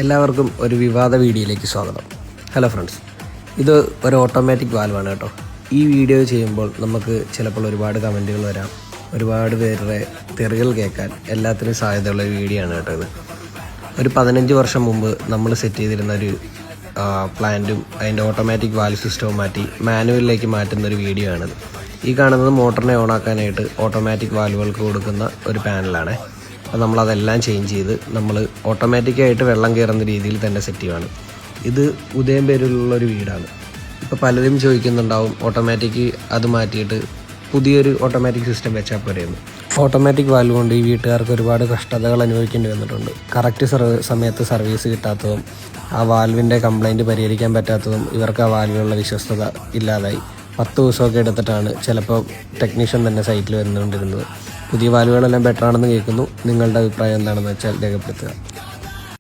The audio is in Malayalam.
എല്ലാവർക്കും ഒരു വിവാദ വീഡിയോയിലേക്ക് സ്വാഗതം. ഹലോ ഫ്രണ്ട്സ്, ഇത് ഒരു ഓട്ടോമാറ്റിക് വാൽവാണ് കേട്ടോ. ഈ വീഡിയോ ചെയ്യുമ്പോൾ നമുക്ക് ചിലപ്പോൾ ഒരുപാട് കമൻറ്റുകൾ വരാം, ഒരുപാട് പേരുടെ തെറികൾ കേൾക്കാൻ എല്ലാത്തിനും സാധ്യതയുള്ള ഒരു വീഡിയോ ആണ് കേട്ടോ. ഇത് ഒരു 15 വർഷം മുമ്പ് നമ്മൾ സെറ്റ് ചെയ്തിരുന്ന ഒരു പ്ലാന്റും അതിൻ്റെ ഓട്ടോമാറ്റിക് വാൽവ് സിസ്റ്റവും മാറ്റി മാനുവലിലേക്ക് മാറ്റുന്ന ഒരു വീഡിയോ ആണിത്. ഈ കാണുന്നത് മോട്ടറിനെ ഓണാക്കാനായിട്ട് ഓട്ടോമാറ്റിക് വാൽവുകൾക്ക് കൊടുക്കുന്ന ഒരു പാനലാണ്. അപ്പോൾ നമ്മളതെല്ലാം ചേഞ്ച് ചെയ്ത് നമ്മൾ ഓട്ടോമാറ്റിക്കായിട്ട് വെള്ളം കയറുന്ന രീതിയിൽ തന്നെ സെറ്റ് ചെയ്യുകയാണ്. ഇത് ഉദയം പേരിലുള്ളൊരു വീടാണ്. ഇപ്പോൾ പലരും ചോദിക്കുന്നുണ്ടാവും, ഓട്ടോമാറ്റിക് അത് മാറ്റിയിട്ട് പുതിയൊരു ഓട്ടോമാറ്റിക് സിസ്റ്റം വെച്ചാൽ പോരെയെന്ന്. ഓട്ടോമാറ്റിക് വാൽവ് കൊണ്ട് ഈ വീട്ടുകാർക്ക് ഒരുപാട് കഷ്ടതകൾ അനുഭവിക്കേണ്ടി വന്നിട്ടുണ്ട്. കറക്റ്റ് സമയത്ത് സർവീസ് കിട്ടാത്തതും ആ വാൽവിൻ്റെ കംപ്ലൈൻറ്റ് പരിഹരിക്കാൻ പറ്റാത്തതും ഇവർക്ക് ആ വാൽവിലുള്ള വിശ്വസ്തത ഇല്ലാതായി 10 ദിവസമൊക്കെ എടുത്തിട്ടാണ് ചിലപ്പോൾ ടെക്നീഷ്യൻ തന്നെ സൈറ്റിൽ വന്നുകൊണ്ടിരുന്നത്. പുതിയ വാൽവുകളെല്ലാം ബെറ്റർ ആണെന്ന് കേൾക്കുന്നു. നിങ്ങളുടെ അഭിപ്രായം എന്താണെന്ന് വെച്ചാൽ രേഖപ്പെടുത്തുക.